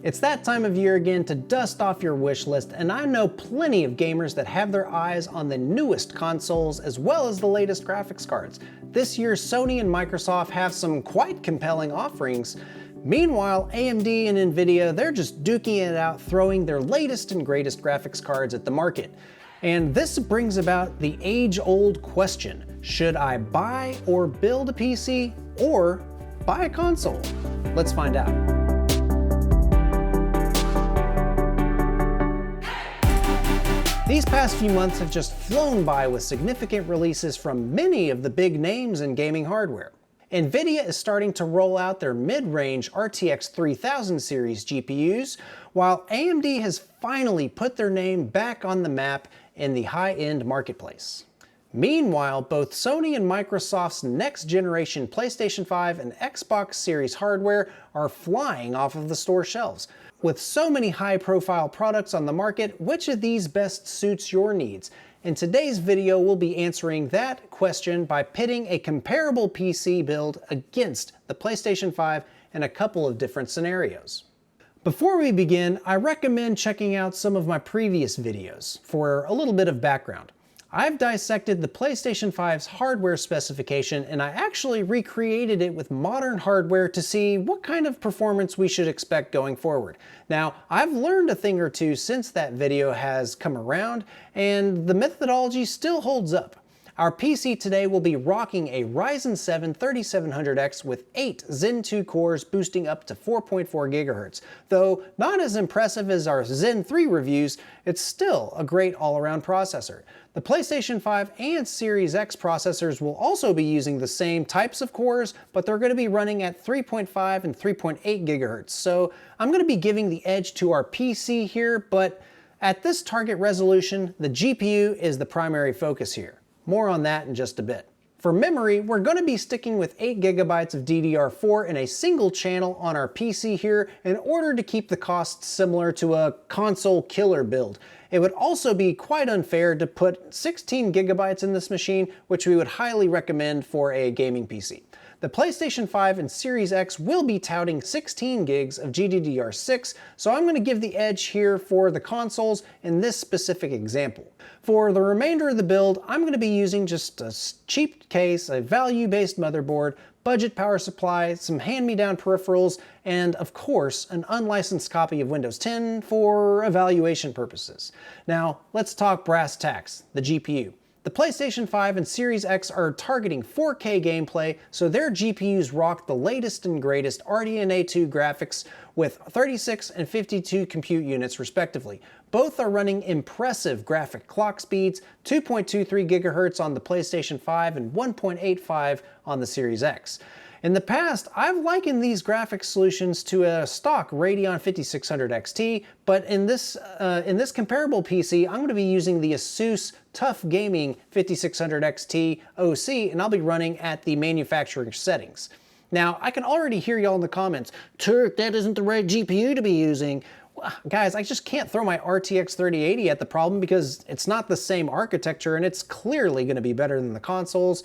It's that time of year again to dust off your wish list, and I know plenty of gamers that have their eyes on the newest consoles as well as the latest graphics cards. This year, Sony and Microsoft have some quite compelling offerings. Meanwhile, AMD and Nvidia, they're just duking it out, throwing their latest and greatest graphics cards at the market. And this brings about the age-old question: should I buy or build a PC or buy a console? Let's find out. These past few months have just flown by with significant releases from many of the big names in gaming hardware. Nvidia is starting to roll out their mid-range RTX 3000 series GPUs, while AMD has finally put their name back on the map in the high-end marketplace. Meanwhile, both Sony and Microsoft's next-generation PlayStation 5 and Xbox Series hardware are flying off of the store shelves. With so many high-profile products on the market, which of these best suits your needs? In today's video, we'll be answering that question by pitting a comparable PC build against the PlayStation 5 in a couple of different scenarios. Before we begin, I recommend checking out some of my previous videos for a little bit of background. I've dissected the PlayStation 5's hardware specification, and I actually recreated it with modern hardware to see what kind of performance we should expect going forward. Now, I've learned a thing or two since that video has come around, and the methodology still holds up. Our PC today will be rocking a Ryzen 7 3700X with 8 Zen 2 cores boosting up to 4.4 GHz. Though not as impressive as our Zen 3 reviews, it's still a great all-around processor. The PlayStation 5 and Series X processors will also be using the same types of cores, but they're going to be running at 3.5 and 3.8 GHz. So I'm going to be giving the edge to our PC here, but at this target resolution, the GPU is the primary focus here. More on that in just a bit. For memory, we're going to be sticking with 8 GB of DDR4 in a single channel on our PC here in order to keep the costs similar to a console killer build. It would also be quite unfair to put 16 GB in this machine, which we would highly recommend for a gaming PC. The PlayStation 5 and Series X will be touting 16 gigs of GDDR6, so I'm going to give the edge here for the consoles in this specific example. For the remainder of the build, I'm going to be using just a cheap case, a value-based motherboard, budget power supply, some hand-me-down peripherals, and of course, an unlicensed copy of Windows 10 for evaluation purposes. Now, let's talk brass tacks, the GPU. The PlayStation 5 and Series X are targeting 4K gameplay, so their GPUs rock the latest and greatest RDNA 2 graphics with 36 and 52 compute units respectively. Both are running impressive graphic clock speeds, 2.23 GHz on the PlayStation 5 and 1.85 on the Series X. In the past, I've likened these graphics solutions to a stock Radeon 5600 XT, but in this comparable PC, I'm going to be using the Asus Tough Gaming 5600 XT OC, and I'll be running at the manufacturer settings. Now, I can already hear y'all in the comments, "Turk, that isn't the right GPU to be using." Guys, I just can't throw my RTX 3080 at the problem because it's not the same architecture and it's clearly going to be better than the consoles.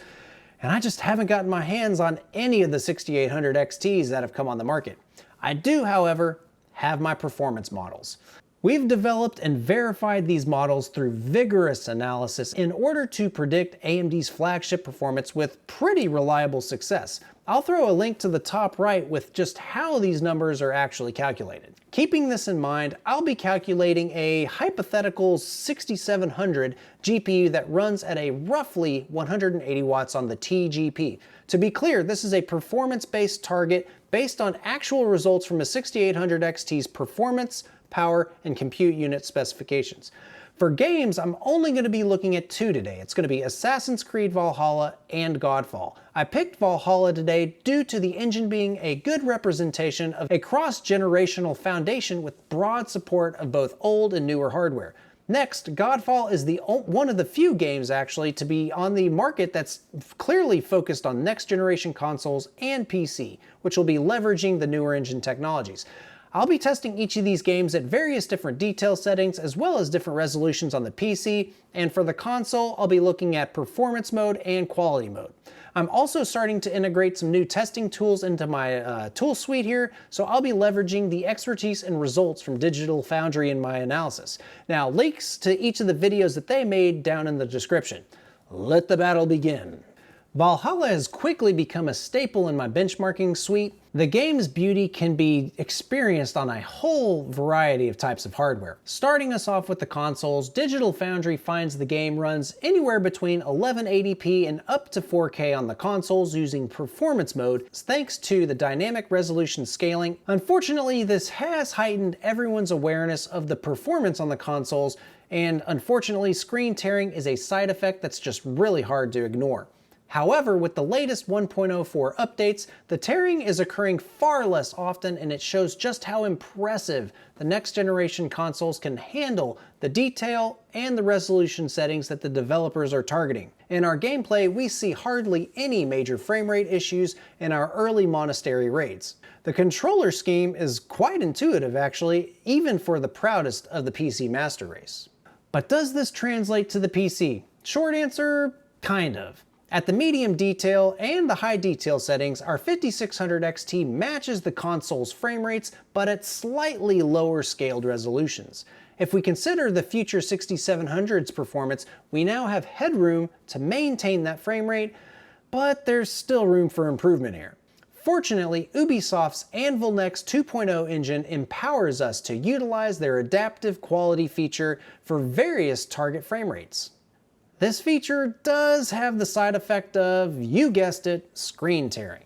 And I just haven't gotten my hands on any of the 6800 XTs that have come on the market. I do, however, have my performance models. We've developed and verified these models through vigorous analysis in order to predict AMD's flagship performance with pretty reliable success. I'll throw a link to the top right with just how these numbers are actually calculated. Keeping this in mind, I'll be calculating a hypothetical 6700 GPU that runs at a roughly 180 watts on the TGP. To be clear, this is a performance-based target based on actual results from a 6800 XT's performance, power, and compute unit specifications. For games, I'm only going to be looking at two today. It's going to be Assassin's Creed Valhalla and Godfall. I picked Valhalla today due to the engine being a good representation of a cross-generational foundation with broad support of both old and newer hardware. Next, Godfall is one of the few games actually to be on the market that's clearly focused on next-generation consoles and PC, which will be leveraging the newer engine technologies. I'll be testing each of these games at various different detail settings as well as different resolutions on the PC, and for the console, I'll be looking at performance mode and quality mode. I'm also starting to integrate some new testing tools into my tool suite here, so I'll be leveraging the expertise and results from Digital Foundry in my analysis. Now, links to each of the videos that they made down in the description. Let the battle begin. Valhalla has quickly become a staple in my benchmarking suite. The game's beauty can be experienced on a whole variety of types of hardware. Starting us off with the consoles, Digital Foundry finds the game runs anywhere between 1180p and up to 4K on the consoles using performance mode, thanks to the dynamic resolution scaling. Unfortunately, this has heightened everyone's awareness of the performance on the consoles, and unfortunately, screen tearing is a side effect that's just really hard to ignore. However, with the latest 1.04 updates, the tearing is occurring far less often, and it shows just how impressive the next generation consoles can handle the detail and the resolution settings that the developers are targeting. In our gameplay, we see hardly any major frame rate issues in our early monastery raids. The controller scheme is quite intuitive actually, even for the proudest of the PC master race. But does this translate to the PC? Short answer, kind of. At the medium detail and the high detail settings, our 5600 XT matches the console's frame rates, but at slightly lower scaled resolutions. If we consider the future 6700's performance, we now have headroom to maintain that frame rate, but there's still room for improvement here. Fortunately, Ubisoft's Anvil Next 2.0 engine empowers us to utilize their adaptive quality feature for various target frame rates. This feature does have the side effect of, you guessed it, screen tearing.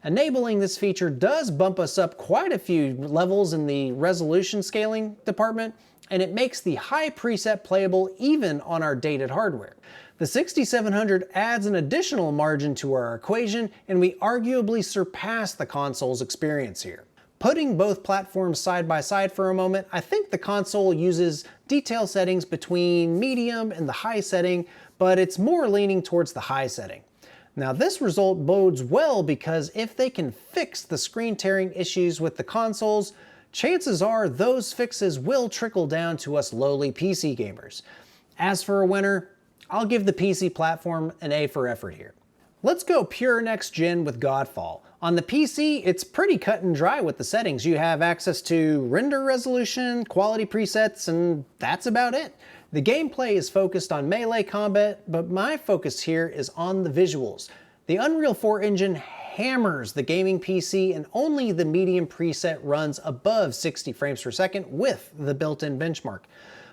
Enabling this feature does bump us up quite a few levels in the resolution scaling department, and it makes the high preset playable even on our dated hardware. The 6700 adds an additional margin to our equation, and we arguably surpass the console's experience here. Putting both platforms side by side for a moment, I think the console uses detail settings between medium and the high setting, but it's more leaning towards the high setting. Now this result bodes well because if they can fix the screen tearing issues with the consoles, chances are those fixes will trickle down to us lowly PC gamers. As for a winner, I'll give the PC platform an A for effort here. Let's go pure next gen with Godfall. On the PC, it's pretty cut and dry with the settings. You have access to render resolution, quality presets, and that's about it. The gameplay is focused on melee combat, but my focus here is on the visuals. The Unreal 4 engine hammers the gaming PC, and only the medium preset runs above 60 frames per second with the built-in benchmark.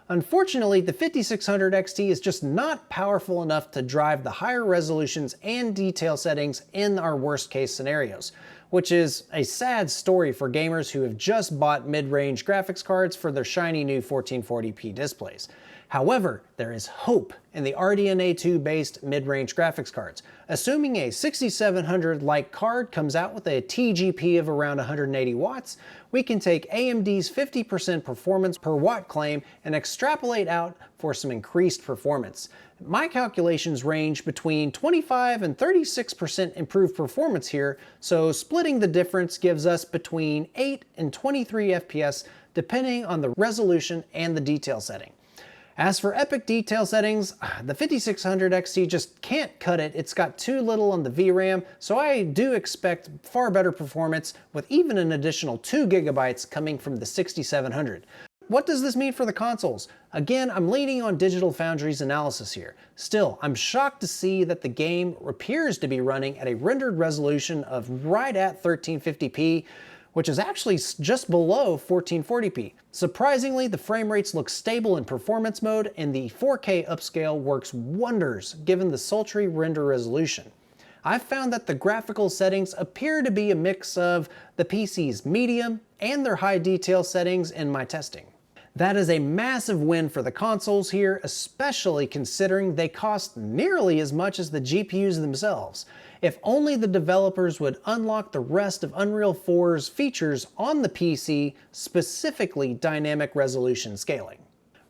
Unfortunately, the 5600 XT is just not powerful enough to drive the higher resolutions and detail settings in our worst case scenarios, which is a sad story for gamers who have just bought mid-range graphics cards for their shiny new 1440p displays. However, there is hope in the RDNA 2 based mid-range graphics cards. Assuming a 6700-like card comes out with a TGP of around 180 watts, we can take AMD's 50% performance per watt claim and extrapolate out for some increased performance. My calculations range between 25 and 36% improved performance here, so splitting the difference gives us between 8 and 23 FPS depending on the resolution and the detail setting. As for epic detail settings, the 5600 XT just can't cut it. It's got too little on the VRAM, so I do expect far better performance with even an additional 2 GB coming from the 6700. What does this mean for the consoles? Again, I'm leaning on Digital Foundry's analysis here. Still, I'm shocked to see that the game appears to be running at a rendered resolution of right at 1350p, which is actually just below 1440p. Surprisingly, the frame rates look stable in performance mode, and the 4K upscale works wonders given the sultry render resolution. I've found that the graphical settings appear to be a mix of the PC's medium and their high detail settings in my testing. That is a massive win for the consoles here, especially considering they cost nearly as much as the GPUs themselves. If only the developers would unlock the rest of Unreal 4's features on the PC, specifically dynamic resolution scaling.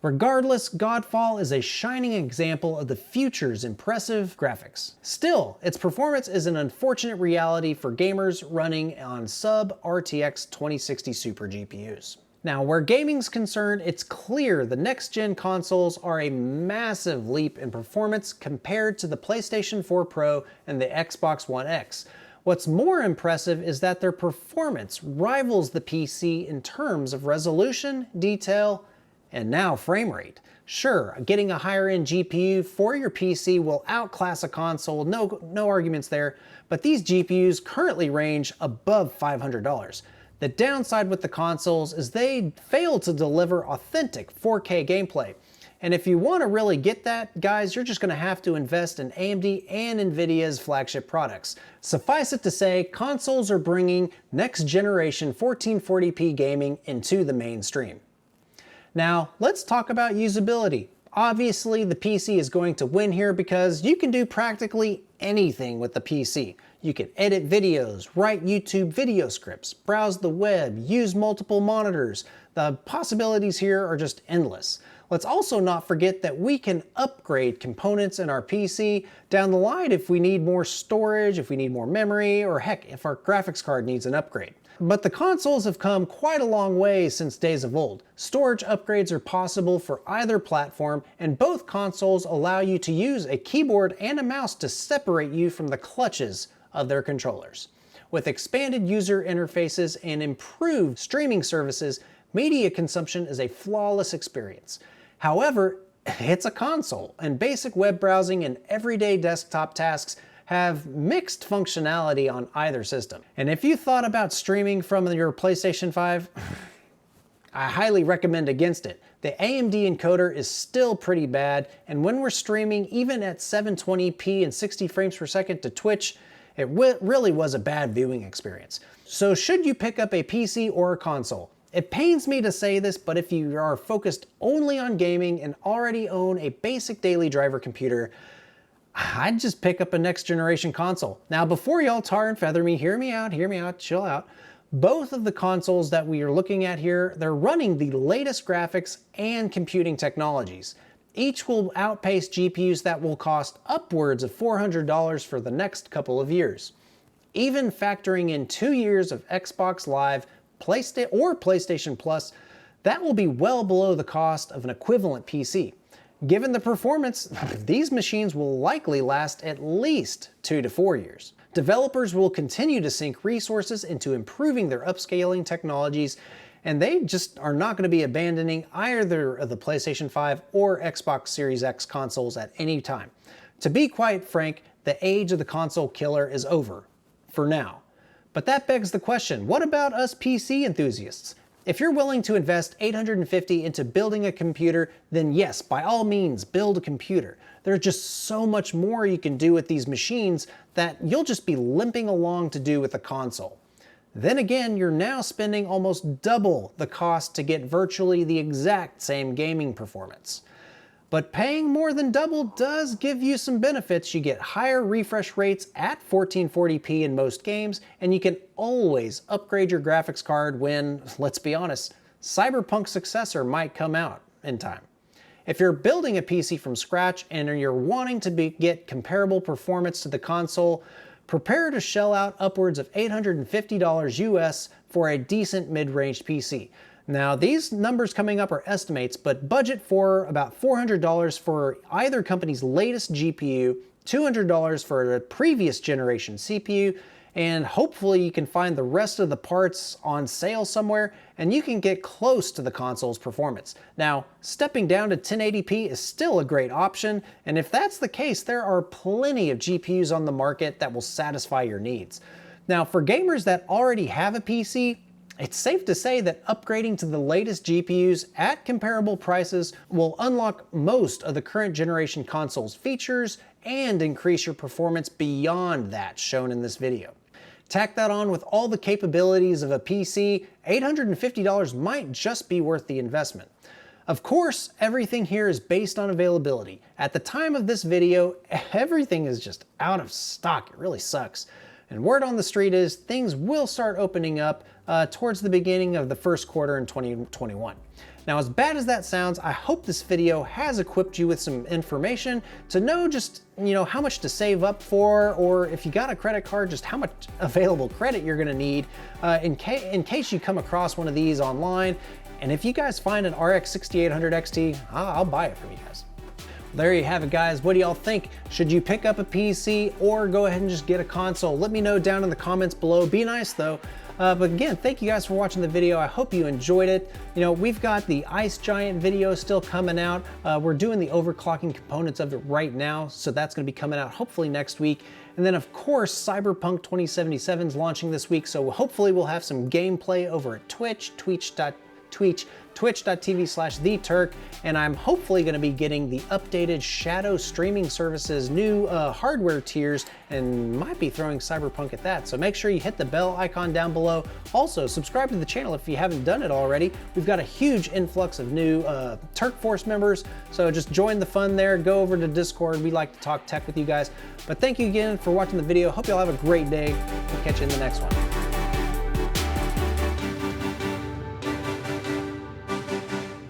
Regardless, Godfall is a shining example of the future's impressive graphics. Still, its performance is an unfortunate reality for gamers running on sub-RTX 2060 Super GPUs. Now, where gaming's concerned, it's clear the next-gen consoles are a massive leap in performance compared to the PlayStation 4 Pro and the Xbox One X. What's more impressive is that their performance rivals the PC in terms of resolution, detail, and now frame rate. Sure, getting a higher-end GPU for your PC will outclass a console, no arguments there, but these GPUs currently range above $500. The downside with the consoles is they fail to deliver authentic 4K gameplay. And if you want to really get that, guys, you're just going to have to invest in AMD and Nvidia's flagship products. Suffice it to say, consoles are bringing next-generation 1440p gaming into the mainstream. Now, let's talk about usability. Obviously, the PC is going to win here because you can do practically anything with the PC. You can edit videos, write YouTube video scripts, browse the web, use multiple monitors. The possibilities here are just endless. Let's also not forget that we can upgrade components in our PC down the line if we need more storage, if we need more memory, or heck, if our graphics card needs an upgrade. But the consoles have come quite a long way since days of old. Storage upgrades are possible for either platform, and both consoles allow you to use a keyboard and a mouse to separate you from the clutches of their controllers. With expanded user interfaces and improved streaming services, media consumption is a flawless experience. However, it's a console, and basic web browsing and everyday desktop tasks have mixed functionality on either system. And if you thought about streaming from your PlayStation 5, I highly recommend against it. The AMD encoder is still pretty bad, and when we're streaming even at 720p and 60 frames per second to Twitch, it really was a bad viewing experience. So should you pick up a PC or a console? It pains me to say this, but if you are focused only on gaming and already own a basic daily driver computer, I'd just pick up a next generation console. Now, before y'all tar and feather me, hear me out, chill out. Both of the consoles that we are looking at here, they're running the latest graphics and computing technologies. Each will outpace GPUs that will cost upwards of $400 for the next couple of years. Even factoring in 2 years of Xbox Live, PlayStation Plus, that will be well below the cost of an equivalent PC. Given the performance, these machines will likely last at least 2 to 4 years. Developers will continue to sink resources into improving their upscaling technologies, and they just are not going to be abandoning either of the PlayStation 5 or Xbox Series X consoles at any time. To be quite frank, the age of the console killer is over, for now. But that begs the question, what about us PC enthusiasts? If you're willing to invest $850 into building a computer, then yes, by all means, build a computer. There's just so much more you can do with these machines that you'll just be limping along to do with a console. Then again, you're now spending almost double the cost to get virtually the exact same gaming performance. But paying more than double does give you some benefits. You get higher refresh rates at 1440p in most games, and you can always upgrade your graphics card when, let's be honest, Cyberpunk's successor might come out in time. If you're building a PC from scratch and you're wanting to get comparable performance to the console, prepare to shell out upwards of $850 US for a decent mid-range PC. Now, these numbers coming up are estimates, but budget for about $400 for either company's latest GPU, $200 for a previous generation CPU, and hopefully you can find the rest of the parts on sale somewhere and you can get close to the console's performance. Now, stepping down to 1080p is still a great option, and if that's the case, there are plenty of GPUs on the market that will satisfy your needs. Now, for gamers that already have a PC, it's safe to say that upgrading to the latest GPUs at comparable prices will unlock most of the current generation console's features and increase your performance beyond that shown in this video. Tack that on with all the capabilities of a PC, $850 might just be worth the investment. Of course, everything here is based on availability. At the time of this video, everything is just out of stock. It really sucks. And word on the street is things will start opening up towards the beginning of the first quarter in 2021. Now, as bad as that sounds, I hope this video has equipped you with some information to know just, how much to save up for, or if you got a credit card, just how much available credit you're gonna need in case you come across one of these online. And if you guys find an RX 6800 XT, I'll buy it from you guys. There you have it, guys. What do y'all think? Should you pick up a PC or go ahead and just get a console? Let me know down in the comments below. Be nice though. But again, thank you guys for watching the video. I hope you enjoyed it. You know, we've got the Ice Giant video still coming out. We're doing the overclocking components of it right now, so that's gonna be coming out hopefully next week. And then of course, Cyberpunk 2077 is launching this week, so hopefully we'll have some gameplay over at Twitch, twitch.tv/theturk, and I'm hopefully going to be getting the updated Shadow streaming services new hardware tiers, and might be throwing Cyberpunk at that. So make sure you hit the bell icon down below. Also subscribe to the channel if you haven't done it already. We've got a huge influx of new Turk Force members, so just join the fun there. Go over to Discord. We like to talk tech with you guys. But thank you again for watching the video. Hope y'all have a great day. We'll catch you in the next one.